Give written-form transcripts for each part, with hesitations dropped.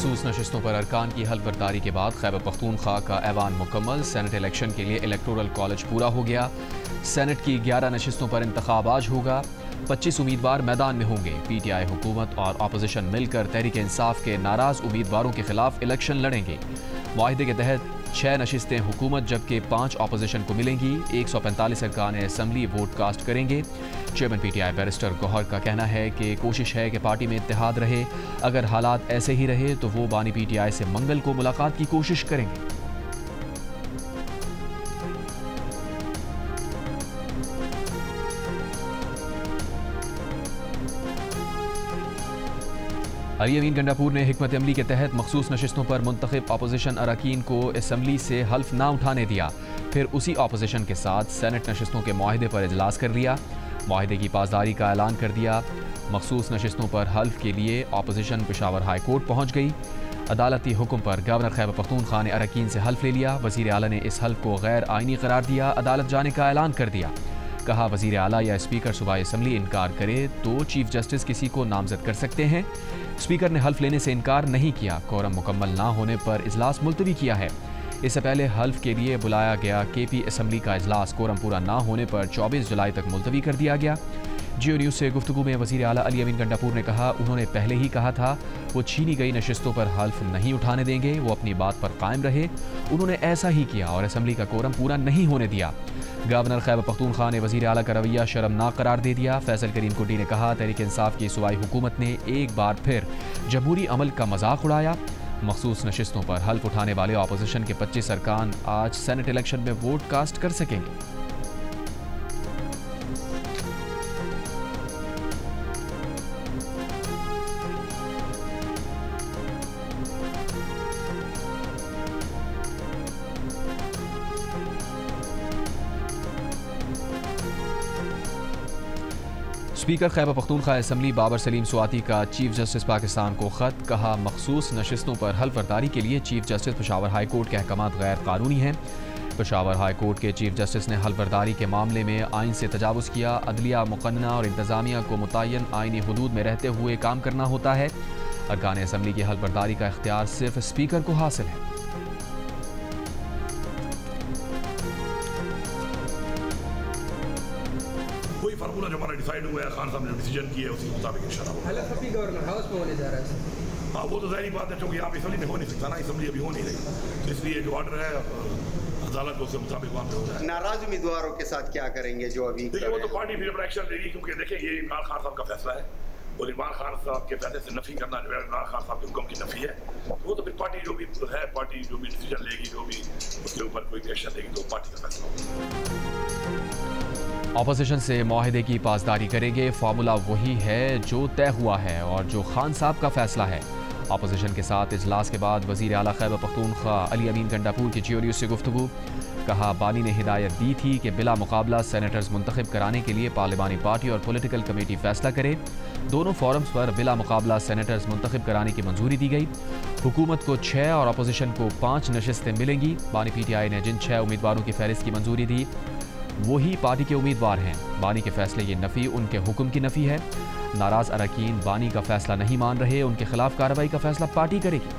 मखसूस नशिस्तों पर अरकान की हल्फबर्दारी के बाद खैबर पख्तूनख्वा का ऐवान मुकम्मल। सेनेट इलेक्शन के लिए इलेक्टोरल कॉलेज पूरा हो गया। सेनेट की 11 नशिस्तों पर इंतखाब आज होगा। 25 उम्मीदवार मैदान में होंगे। पीटीआई हुकूमत और अपोजिशन मिलकर तहरीक इंसाफ के नाराज उम्मीदवारों के खिलाफ इलेक्शन लड़ेंगे। मुआहिदे के तहत 6 नशिस्तें हुकूमत जबकि 5 अपोजिशन को मिलेंगी। 145 अरकान असम्बली वोट कास्ट करेंगे। चेयरमैन पीटीआई बैरिस्टर गौहर का कहना है कि कोशिश है कि पार्टी में इत्तेहाद रहे। अगर हालात ऐसे ही रहे तो वो बानी पीटीआई से मंगल को मुलाकात की कोशिश करेंगे। अली अमीन गंडापुर ने हिकमत अमली के तहत मखसूस नशिस्तों पर मुंतखब अपोजिशन अरकान को असम्बली से हल्फ ना उठाने दिया। फिर उसी अपोजिशन के साथ सेनेट नशिस्तों के मुआहिदे पर इजलास कर लिया। मुआहिदे की पासदारी का ऐलान कर दिया। मखसूस नशिस्तों पर हल्फ के लिए अपोजिशन पेशावर हाई कोर्ट पहुँच गई। अदालती हुक्म पर गवर्नर खैबर पख्तूनख्वा ने अरकान से हल्फ ले लिया। वज़ीर आला ने इस हल्फ को गैर आइनी करार दिया। अदालत जाने का ऐलान कर दिया। कहा वज़ीर आला या स्पीकर सूबाई असम्बली इनकार करे तो चीफ जस्टिस किसी को नामजद कर सकते हैं। स्पीकर ने हल्फ लेने से इनकार नहीं किया। कोरम मुकम्मल ना होने पर इजलास मुलतवी किया है। इससे पहले हल्फ के लिए बुलाया गया केपी असम्बली का इजलास कोरम पूरा ना होने पर 24 जुलाई तक मुलतवी कर दिया गया। जियो न्यूज़ से गुफ्तगू में वज़ीर आला अली अमीन गंडापुर ने कहा उन्होंने पहले ही कहा था वो छीनी गई नशिस्तों पर हल्फ नहीं उठाने देंगे। वो अपनी बात पर कायम रहे। उन्होंने ऐसा ही किया और असम्बली का कोरम पूरा नहीं होने दिया। गवर्नर खैबर पख्तूनख्वा ने वज़ीर आला का रवैया शर्मनाक करार दे दिया। फैसल करीम कुंडी ने कहा तहरीक इंसाफ की सूबाई हुकूमत ने एक बार फिर जमहूरी अमल का मजाक उड़ाया। मखसूस नशिस्तों पर हल्फ उठाने वाले अपोजिशन के 25 अरकान आज सेनेट इलेक्शन में वोट कास्ट कर सकेंगे। स्पीकर खैबर पख्तूनख्वा असम्बली बाबर सलीम स्वाति का चीफ जस्टिस पाकिस्तान को खत। कहा मखसूस नशिस्तों पर हल्फबर्दारी के लिए chief justice Peshawar high court के अहकामात गैर कानूनी हैं। पेशावर हाई कोर्ट के चीफ जस्टिस ने हल्फबर्दारी के मामले में आइन से तजावुज़ किया। अदलिया मुक़न्ना और इंतज़ामिया को मुतय्यन आइनी हुदूद में रहते हुए काम करना होता है। अरकान असम्बली की हल्फबर्दारी का इख्तियार सिर्फ स्पीकर को हासिल है। कोई फार्मूला जो हमारा डिसाइड हुआ है, खान साहब ने डिसीजन किया है, उसी मुताबिक इंशाअल्लाह हलफ अभी गवर्नर हाउस में होने जा रहा है। हाँ, वो तो जाहिर बात है क्योंकि आप असम्बली में हो नहीं सकता ना, असम्बली अभी हो नहीं रही, तो इसलिए जो ऑर्डर है अदालत को उसके मुताबिक वहाँ पे हो जाए। नाराज उम्मीदवारों के साथ क्या करेंगे जो अभी देखिए वो तो पार्टी फिर अपना एक्शन लेगी, क्योंकि देखिए ये इमरान खान साहब का फैसला है और इमरान खान साहब के फैसले से नफी करना जो है इमरान खान साहब के हुक्म की नफी है। वो तो फिर पार्टी जो भी है, पार्टी जो भी डिसीजन लेगी, जो भी उसके ऊपर कोई एक्शन लेगी तो पार्टी का फैसला होगा। अपोजिशन से मुआहिदे की पासदारी करेंगे। फार्मूला वही है जो तय हुआ है और जो खान साहब का फैसला है। अपोजिशन के साथ इजलास के बाद वज़ीर आला खैबर पख्तूनख्वा अली अमीन गंडापुर की जियो न्यूज़ से गुफ्तगू। कहा बानी ने हिदायत दी थी कि बिला मुकाबला सेनेटर्स मुंतखब कराने के लिए पार्लिमानी पार्टी और पॉलिटिकल कमेटी फैसला करे। दोनों फोरम्स पर बिला मुकाबला सेनेटर्स मुंतखब कराने की मंजूरी दी गई। हुकूमत को 6 और अपोजिशन को 5 नशिस्तें मिलेंगी। बानी पीटीआई ने जिन 6 उम्मीदवारों की फहरिस्त की मंजूरी दी वही पार्टी के उम्मीदवार हैं। बानी के फैसले की नफ़ी उनके हुक्म की नफ़ी है। नाराज अरकान बानी का फैसला नहीं मान रहे। उनके खिलाफ कार्रवाई का फैसला पार्टी करेगी।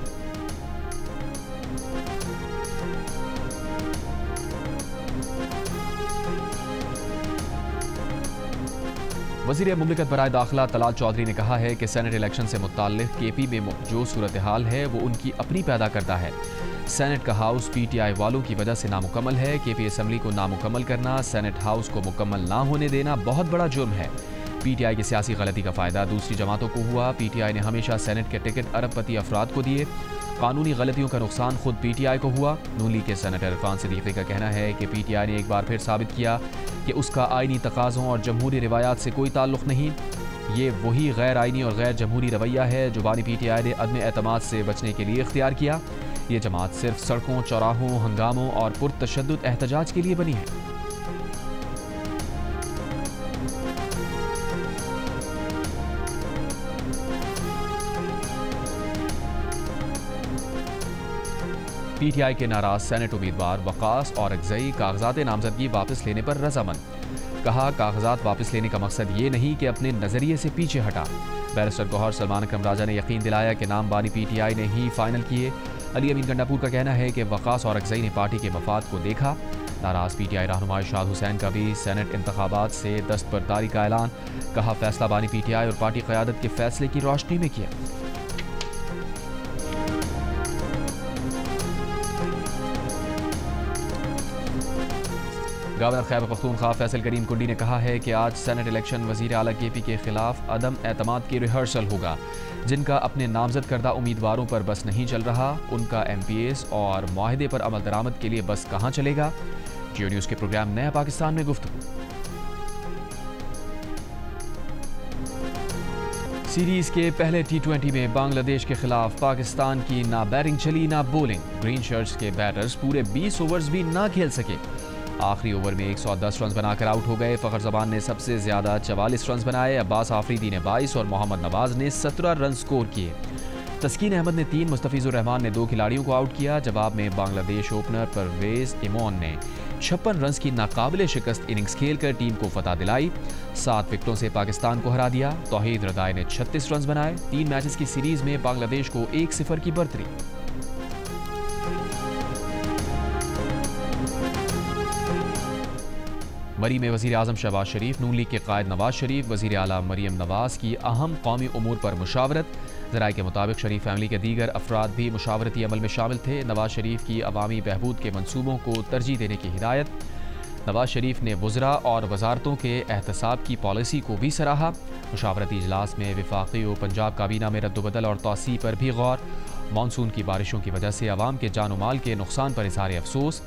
वज़ीर मुमलिकत बराए दाखिला तलाल चौधरी ने कहा है कि सेनेट इलेक्शन से मुताल्लिक़ केपी में जो सूरत हाल है वो उनकी अपनी पैदा करता है। सेनेट का हाउस पीटीआई वालों की वजह से नामुकम्मल है। केपी असम्बली को नामुकम्मल करना, सेनेट हाउस को मुकम्मल ना होने देना बहुत बड़ा जुर्म है। पीटीआई की सियासी गलती का फ़ायदा दूसरी जमातों को हुआ। पीटीआई ने हमेशा सेनेट के टिकट अरबपति अफराद को दिए। कानूनी गलतियों का नुकसान खुद पीटीआई को हुआ। नून लीग के सेनेटर इरफान सिद्दीकी का कहना है कि पीटीआई ने एक बार फिर साबित किया कि उसका आइनी तकाज़ों और जमहूरी रिवायात से कोई ताल्लुक़ नहीं। ये वही गैर आइनी और गैर जमहूरी रवैया है जो बानी पीटीआई ने अदम एतमाद से बचने के लिए इख्तियार किया। ये जमात सिर्फ सड़कों, चौराहों, हंगामों और पुरतशद्दुद एहतजाज के लिए बनी है। पीटीआई के नाराज सेनेट उम्मीदवार वकास और अगजई कागजात नामजदगी वापस लेने पर रजामंद। कहा कागजात वापस लेने का मकसद ये नहीं कि अपने नजरिए से पीछे हटा, बैरिस्टर गौहर सलमान अकरम राजा ने यकीन दिलाया कि नाम बानी PTI ने ही फाइनल किए। अली अमीन गंडापुर का कहना है कि वक़ास और अक्सई ने पार्टी के मफाद को देखा। नाराज PTI रहनुमा इरशाद हुसैन का भी सेनेट इंतखाबात से दस्तबरदारी का ऐलान, कहा फैसला बानी PTI और पार्टी क़यादत के फैसले की रोशनी में किया। गवर्नर खैबर पख्तूनख्वा फैसल करीम कुंडी ने कहा है कि आज सेनेट इलेक्शन वज़ीर आला KP के खिलाफ अदम एतमाद की रिहर्सल होगा। जिनका अपने नामजद करदा उम्मीदवारों पर बस नहीं चल रहा, उनका MPS और मुआहदे पर अमल दरामद के लिए बस कहाँ चलेगा। जियो न्यूज़ के प्रोग्राम नया पाकिस्तान में गुफ्तगू। सीरीज के पहले T20 में बांग्लादेश के खिलाफ पाकिस्तान की ना बैटिंग चली ना बॉलिंग। ग्रीन शर्ट्स के बैटर्स पूरे 20 ओवर्स भी ना खेल सके। आखिरी ओवर में 110 रन बनाकर आउट हो गए। फ़खर ज़बान ने सबसे ज़्यादा 44 रन बनाए। अब्बास आफरीदी ने 22 और मोहम्मद नवाज ने 17 रन स्कोर किए। तस्कीन अहमद ने 3, मुस्तफ़िज़ुर रहमान ने 2 खिलाड़ियों को आउट किया। जवाब में बांग्लादेश ओपनर परवेज़ इमोन ने 56 रन की नाकाबिले शिकस्त इनिंग्स खेलकर टीम को फतह दिलाई। 7 विकेटों से पाकिस्तान को हरा दिया। तौहीद रदाई ने 36 रन बनाए। 3 मैचेस की सीरीज में बांग्लादेश को 1-0 की बढ़तरी। मरी में वज़ीर आज़म शहबाज शरीफ, नून लीग के कायद नवाज शरीफ, वज़ीर आला मरियम नवाज की अहम कौमी उमूर पर मुशावरत। ज़राए के मुताबिक शरीफ फैमिली के दीगर अफराद भी मुशावरती अमल में शामिल थे। नवाज शरीफ की अवामी बहबूद के मंसूबों को तरजीह देने की हिदायत। नवाज शरीफ ने वज़रा और वजारतों के एहतसाब की पॉलिसी को भी सराहा। मुशावरती इजलास में वफाकी व पंजाब काबीना में रद्दबदल और तोसी पर भी गौर। मानसून की बारिशों की वजह से अवाम के जान माल के नुकसान पर इज़हार अफसोस।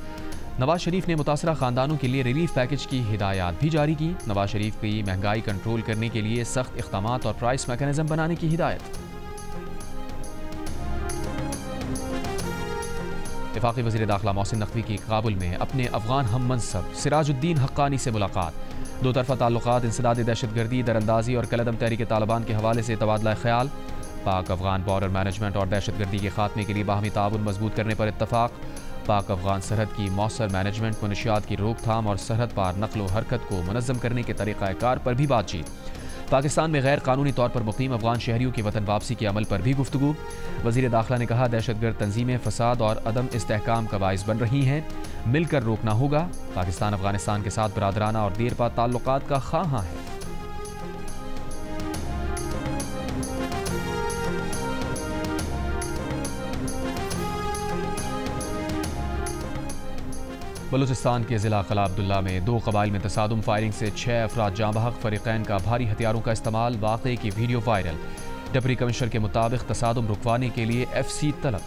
नवाज शरीफ ने मुतासरा ख़ानदानों के लिए रिलीफ पैकेज की हिदायत भी जारी की। नवाज शरीफ की महंगाई कंट्रोल करने के लिए सख्त इक़दामात और प्राइस मैकेनिज़्म बनाने की हिदायत। वफाकी वज़ीर दाखिला मोहसिन नकवी की काबुल में अपने अफ़गान हम मनसब सिराजुद्दीन हक्कानी से मुलाकात। दो तरफ़ा ताल्लुकात, इंसदाद दहशतगर्दी, दरअंदाजी और कलअदम तहरीक तालिबान के हवाले से तबादला ख्याल। पाक अफ़गान बॉर्डर मैनेजमेंट और दहशतगर्दी के खात्मे के लिए बाहमी ताउन मजबूत करने पर इत्तफाक। पाक अफ़गान सरहद की मौसर मैनेजमेंट, मनशियात की रोकथाम और सरहद पार नकलो हरकत को मुनज़्ज़म करने के तरीक़ाकार पर भी बातचीत। पाकिस्तान में गैर कानूनी तौर पर मुक़ीम अफ़गान शहरियों की वतन वापसी के अमल पर भी गुफ्तगू। वज़ीर दाखिला ने कहा दहशतगर्द तंजीमें फ़साद और अदम इस्तेहकाम का बाइस बन रही हैं, मिलकर रोकना होगा। पाकिस्तान अफ़गानिस्तान के साथ बरादराना और देरपा ताल्लुकात का ख़्वाहां है। बलूचिस्तान के ज़िला क़ला अब्दुल्ला में 2 क़बाइल में तसादुम, फायरिंग से 6 अफराद जाँ बहक। फ़रीक़ैन का भारी हथियारों का इस्तेमाल, वाक़े की वीडियो वायरल। डिप्टी कमिश्नर के मुताबिक तसादुम रुकवाने के लिए FC तलब।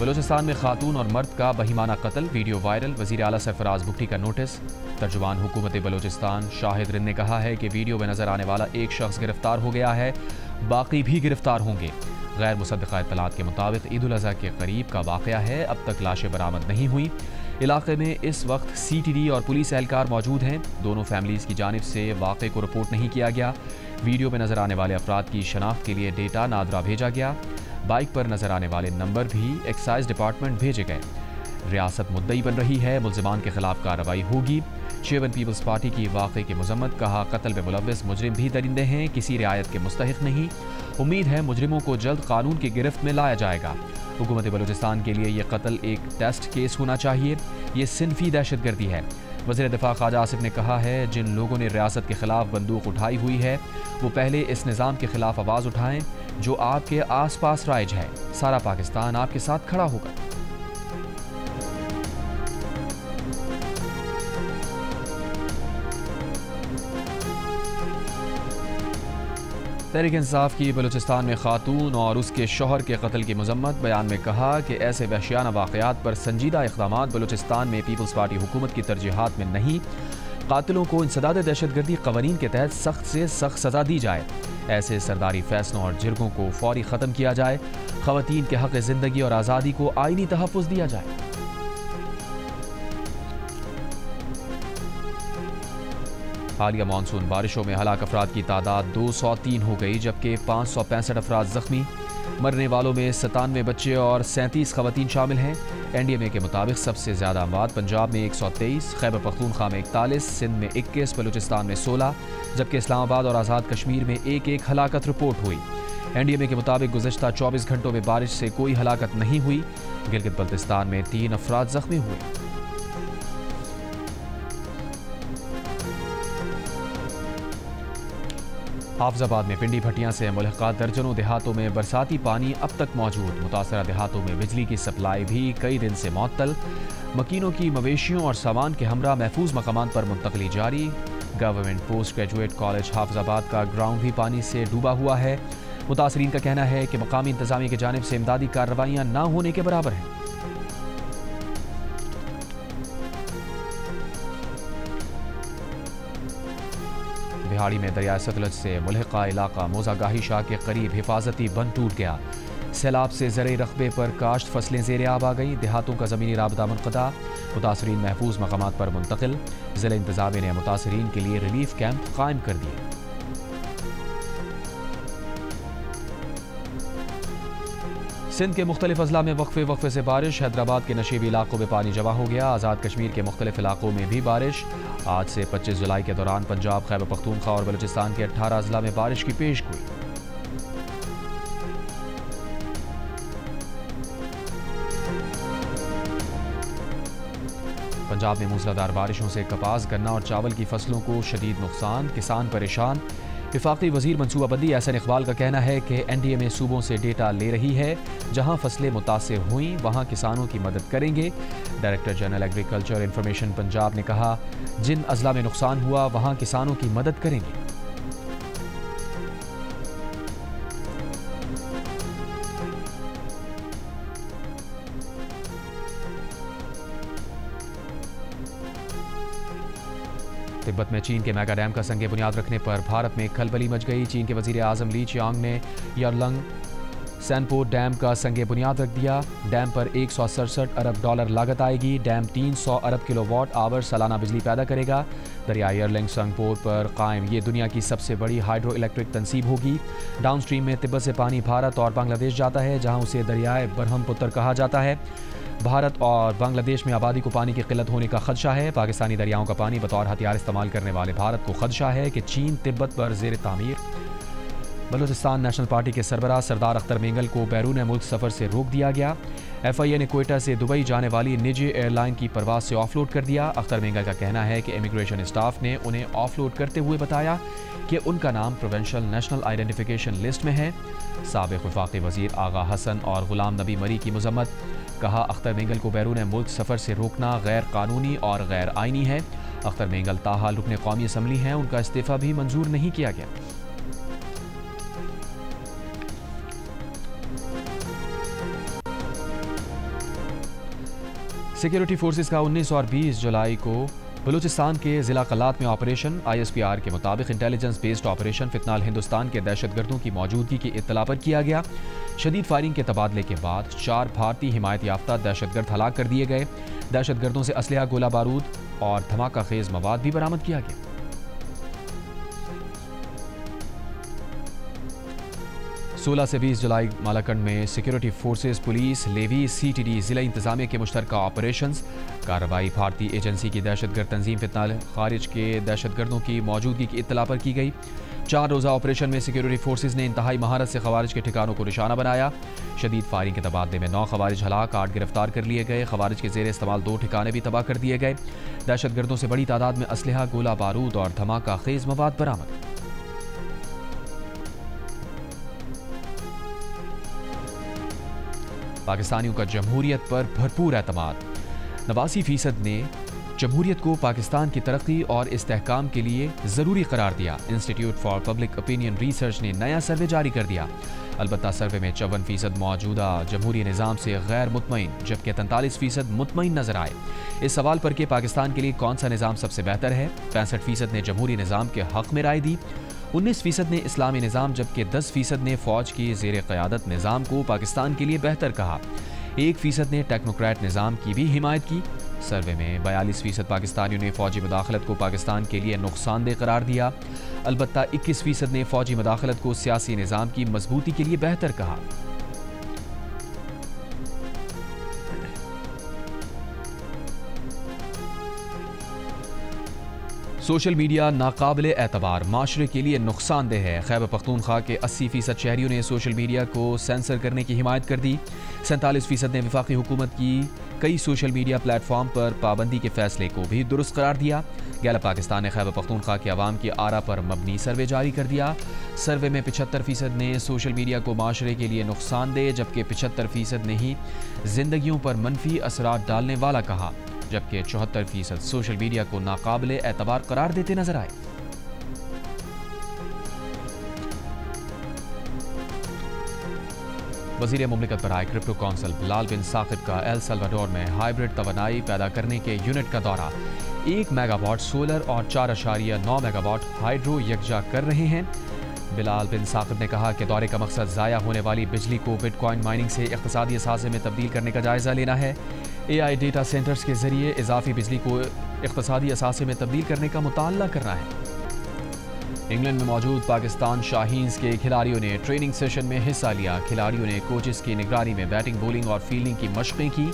बलूचिस्तान में खातून और मर्द का बहिमाना कत्ल, वीडियो वायरल। वज़ीर आला सरफराज भुट्टी का नोटिस। तर्जुमान हुकूमत बलूचिस्तान शाहिद रिन ने कहा है कि वीडियो में नजर आने वाला एक शख्स गिरफ्तार हो गया है, बाकी भी गिरफ्तार होंगे। गैर मुसद्दक़ा इत्तलात के मुताबिक ईद उल अज़हा के करीब का वाक़या है। अब तक लाशें बरामद नहीं हुई। इलाके में इस वक्त CTD और पुलिस एहलकार मौजूद हैं। दोनों फैमिलीज़ की जानिब से वाक़े को रिपोर्ट नहीं किया गया। वीडियो में नजर आने वाले अफराद की शनाख्त के लिए डेटा नादरा भेजा गया। बाइक पर नजर आने वाले नंबर भी एक्साइज डिपार्टमेंट भेजे गए। रियासत मुद्दई बन रही है, मुल्ज़िमान के खिलाफ कार्रवाई होगी। चेयरमैन पीपल्स पार्टी की वाक़े की मजम्मत, कहा कत्ल में मुलव्वस मुजरिम भी दरिंदे हैं, किसी रियायत के मुस्तहिक नहीं। उम्मीद है मुजरिमों को जल्द कानून की गिरफ्त में लाया जाएगा। हुकूमत बलूचिस्तान के लिए यह कत्ल एक टेस्ट केस होना चाहिए। ये सिनफी दहशतगर्दी है। वज़ीर दिफा ख्वाजा आसिफ ने कहा है जिन लोगों ने रियासत के खिलाफ बंदूक उठाई हुई है वो पहले इस निज़ाम के खिलाफ आवाज़ उठाएं जो आपके आस पास राइज है। सारा पाकिस्तान आपके साथ खड़ा होगा। तहरीक इंसाफ की बलूचिस्तान में खातून और उसके शौहर के कत्ल की मजम्मत। बयान में कहा कि ऐसे वहशियाना वाक़यात पर संजीदा इक़दामात बलूचिस्तान में पीपल्स पार्टी हुकूमत की तरजीहात में नहीं। कातिलों को इंसदाद दहशतगर्दी क़वानीन के तहत सख्त से सख्त सज़ा दी जाए। ऐसे सरदारी फैसलों और जिरगों को फौरी ख़त्म किया जाए। ख़वातीन के हक़ ज़िंदगी और आज़ादी को आईनी तहफ़्फ़ुज़ दिया जाए। हालिया मानसून बारिशों में हलाक अफराद की तादाद 203 हो गई, जबकि 565 अफराद जख्मी। मरने वालों में 97 बच्चे और 37 खवातीन शामिल हैं। NDMA के मुताबिक सबसे ज़्यादा अमवात पंजाब में 123, खैबर पख्तूनख्वा में 41, सिंध में 21, बलूचिस्तान में 16, जबकि इस्लामाबाद और आज़ाद कश्मीर में एक हलाकत रिपोर्ट हुई। NDMA के मुताबिक गुज़श्ता 24 घंटों में बारिश से कोई हलाकत नहीं हुई। गिलगित बल्तिस्तान में 3 अफराद जख्मी हुए। हाफिजाबाद में पिंडी भट्टियां से मुल्हका दर्जनों देहातों में बरसाती पानी अब तक मौजूद। मुतासरा देहातों में बिजली की सप्लाई भी कई दिन से मुअत्तल। मकीनों की मवेशियों और सामान के हमरा महफूज मकामात पर मुंतकली जारी। Government post graduate college Hafizabad का ग्राउंड भी पानी से डूबा हुआ है। मुतासरीन का कहना है कि मकामी इंतजामिया की जानिब से इमदादी कार्रवाइयाँ न होने के बराबर हैं। बिहाड़ी में दरिया सतलज से मुल्हका इलाका मोजागाही शाह के करीब हिफाजती बंद टूट गया। सैलाब से ज़रई रकबे पर काश्त फसलें ज़ेरे आब आ गई। देहातों का ज़मीनी राबता मुनक़ता। मुतासरीन महफूज मकामात पर मुंतकिल। ज़िला इंतज़ामिया ने मुतासरीन के लिए रिलीफ कैंप कायम कर दिए। सिंध के मुख्तलिफ अजला में वक्फे से बारिश। हैदराबाद के नशीबी इलाकों में पानी जमा हो गया। आज़ाद कश्मीर के मुख्तलिफ इलाकों में भी बारिश। आज से 25 जुलाई के दौरान पंजाब, खैबर पख्तूनख्वा और बलूचिस्तान के 18 अजला में बारिश की पेशगोई। पंजाब में मूसलाधार बारिशों से कपास, गन्ना और चावल की फसलों को शदीद नुकसान, किसान परेशान। वफाकी वजीर मनसूबाबंदी एहसन इकबाल का कहना है कि NDMA सूबों से डेटा ले रही है। जहां फसलें मुतासिर हुई वहां किसानों की मदद करेंगे। Director general agriculture information Punjab ने कहा, जिन अजला में नुकसान हुआ वहां किसानों की मदद करेंगे। तिब्बत में चीन के मेगा डैम का संगे बुनियाद रखने पर भारत में खलबली मच गई। चीन के वजीर आजम ली चियांग ने यारलंग सैनपो डैम का संगे बुनियाद रख दिया। डैम पर 167 अरब डॉलर लागत आएगी। डैम 300 अरब किलोवाट आवर सालाना बिजली पैदा करेगा। दरिया यारलंग संगपोर पर कायम ये दुनिया की सबसे बड़ी हाइड्रो इलेक्ट्रिक तंसीब होगी। डाउन स्ट्रीम में तिब्बत से पानी भारत और बांग्लादेश जाता है, जहाँ उसे दरियाए ब्रह्मपुत्र कहा जाता है। भारत और बांग्लादेश में आबादी को पानी की किल्लत होने का खदशा है। पाकिस्तानी दरियाओं का पानी बतौर हथियार इस्तेमाल करने वाले भारत को खदशा है कि चीन तिब्बत पर ज़ेर तामीर। बलूचिस्तान नेशनल पार्टी के सरबराह सरदार अख्तर मेंगल को बैरून मुल्क सफ़र से रोक दिया गया। FIA ने क्वेटा से दुबई जाने वाली निजी एयरलाइन की परवाज से ऑफलोड कर दिया। अख्तर मेंगल का कहना है कि इमिग्रेशन स्टाफ ने उन्हें ऑफलोड करते हुए बताया कि उनका नाम प्रोविंशियल नेशनल आइडेंटिफिकेशन लिस्ट में है। साबिक़ वफाकी वज़ीर आगा हसन और गुलाम नबी मरी की मजम्मत। कहा, अख्तर मेंगल को बैरून मुल्क सफ़र से रोकना गैर कानूनी और गैर आइनी है। अख्तर मेंगल ताहाल रुकने कौमी असम्बली हैं, उनका इस्तीफ़ा भी मंजूर नहीं किया गया। सिक्योरिटी फोर्सेस का 19 और 20 जुलाई को बलूचिस्तान के ज़िला कलात में ऑपरेशन। ISPR के मुताबिक इंटेलिजेंस बेस्ड ऑपरेशन फितनाल हिंदुस्तान के दहशतगर्दों की मौजूदगी की इत्तला पर किया गया। शदीद फायरिंग के तबादले के बाद 4 भारतीय हिमायत याफ्ता दहशतगर्द हलाक कर दिए गए। दहशतगर्दों से असलहा, गोला बारूद और धमाका खेज मवाद भी बरामद किया गया। 16 से 20 जुलाई मालाकंड में security forces, police, levy, CTD, जिला इंतजामिया के मुश्तरका ऑपरेशंस। कार्रवाई भारतीय एजेंसी की दहशतगर्द तंजीम फितनाल खारिज के दहशतगर्दों की मौजूदगी की इत्तला पर की गई। 4 रोज़ा ऑपरेशन में सिक्योरिटी फोर्सेस ने इंतहाई महारत से खवारिज के ठिकानों को निशाना बनाया। शदीद फायरिंग के तबादले में 9 खवारिज हलाक, 8 गिरफ्तार कर लिए गए। खवारिज के ज़ेर इस्तेमाल 2 ठिकाने भी तबाह कर दिए गए। दहशतगर्दों से बड़ी तादाद में असलहा, गोला बारूद और धमाका खेज मवाद बरामद। पाकिस्तानियों का जमहूरियत पर भरपूर एतमाद। 89% ने जमहूरियत को पाकिस्तान की तरक्की और इस्तेहकाम के लिए ज़रूरी करार दिया। Institute for public opinion research ने नया सर्वे जारी कर दिया। अलबत्ता सर्वे में 54% मौजूदा जमहूरी निज़ाम से गैर मुतमईन, जबकि 43% मुतमईन नजर आए। इस सवाल पर कि पाकिस्तान के लिए कौन सा निज़ाम सबसे बेहतर है, 65% ने जमहूरी निज़ाम के हक़ में राय दी। 19% ने इस्लामी निज़ाम, जबकि 10% ने फ़ौज की ज़ेर क़यादत निज़ाम को पाकिस्तान के लिए बेहतर कहा। 1% ने टेक्नोक्रेट निज़ाम की भी हिमायत की। सर्वे में 42% पाकिस्तानियों ने फ़ौजी मुदाखलत को पाकिस्तान के लिए नुकसानदेह करार दिया। अलबत्ता 21% ने फ़ौजी मुदाखलत को सियासी निज़ाम की मजबूती के लिए बेहतर कहा। सोशल मीडिया नाकाबिले एतबार, माशरे के लिए नुकसानदेह है। खैबर पख्तूनख्वा के 80% शहरियों ने सोशल मीडिया को सेंसर करने की हिमायत कर दी। 47% ने वफाकी हुकूमत की कई सोशल मीडिया प्लेटफॉर्म पर पाबंदी के फैसले को भी दुरुस्त करार दिया। गैलप पाकिस्तान ने खैबर पख्तूनख्वा के अवाम की आरा पर मबनी सर्वे जारी कर दिया। सर्वे में 75% ने सोशल मीडिया को माशरे के लिए नुकसानदेह, जबकि 75% ने ही जिंदगियों पर मनफी असरात डालने वाला कहा, जबकि 74% सोशल मीडिया को नाकाबिले एतबार करार देते नजर आए। वज़ीर मुमलिकत पर आए क्रिप्टो कौंसल बिलाल बिन साकिब का एल सल्वाडोर में हाइब्रिड तवानाई पैदा करने के यूनिट का दौरा। 1 मेगावाट सोलर और 4.9 मेगावाट हाइड्रो यकजा कर रहे हैं। बिलाल बिन साकिब ने कहा कि दौरे का मकसद ज़ाया होने वाली बिजली को बिटकॉइन माइनिंग से इक़्तिसादी असासे में तब्दील करने का जायज़ा लेना है। AI डेटा सेंटर्स के जरिए इजाफी बिजली को इक़्तिसादी असासे में तब्दील करने का मुताला करना है। इंग्लैंड में मौजूद पाकिस्तान शाहीन्स के खिलाड़ियों ने ट्रेनिंग सेशन में हिस्सा लिया। खिलाड़ियों ने कोचेस की निगरानी में बैटिंग, बॉलिंग और फील्डिंग की मशक़ें की।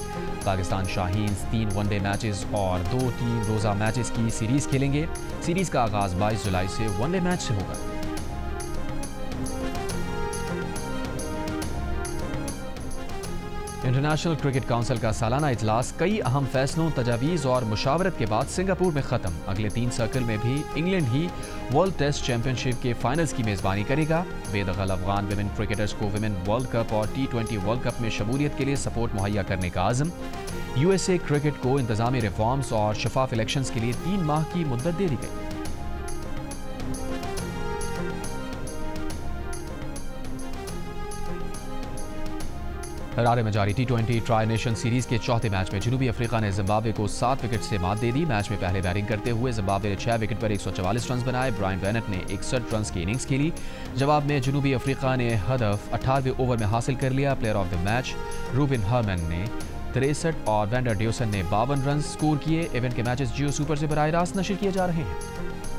पाकिस्तान शाहीन्स 3 वनडे मैचेस और 2 टीम रोज़ा मैचेस की सीरीज़ खेलेंगे। सीरीज़ का आगाज़ 22 जुलाई से वनडे मैच से होगा। इंटरनेशनल क्रिकेट काउंसिल का सालाना इजलास कई अहम फैसलों, तजावीज़ और मुशावरत के बाद सिंगापुर में ख़त्म। अगले 3 सर्कल में भी इंग्लैंड ही वर्ल्ड टेस्ट चैंपियनशिप के फाइनल्स की मेज़बानी करेगा। बेदखल अफगान विमेन क्रिकेटर्स को विमेन वर्ल्ड कप और T20 वर्ल्ड कप में शमूलियत के लिए सपोर्ट मुहैया करने का आज़म। USA क्रिकेट को इंतज़ामी रिफॉर्म्स और शफाफ इलेक्शंस के लिए 3 माह की मुद्दत दे दी गई। हरारे में जारी T20 ट्राई नेशन सीरीज के चौथे मैच में जनूबी अफ्रीका ने जिम्बाब्वे को 7 विकेट से मात दे दी। मैच में पहले बैटिंग करते हुए जिम्बाब्वे ने 6 विकेट पर 144 रन बनाए। ब्रायन बेनेट ने 61 रन की इनिंग्स खेली। जवाब में जनूबी अफ्रीका ने हदफ 18वें ओवर में हासिल कर लिया। Player of the match Rubin Hermann ने 63 और वेंडर ड्यूसन ने 52 रन स्कोर किए। इवेंट के मैचेस जियो सुपर से बराह रास्त नशर किए जा रहे हैं।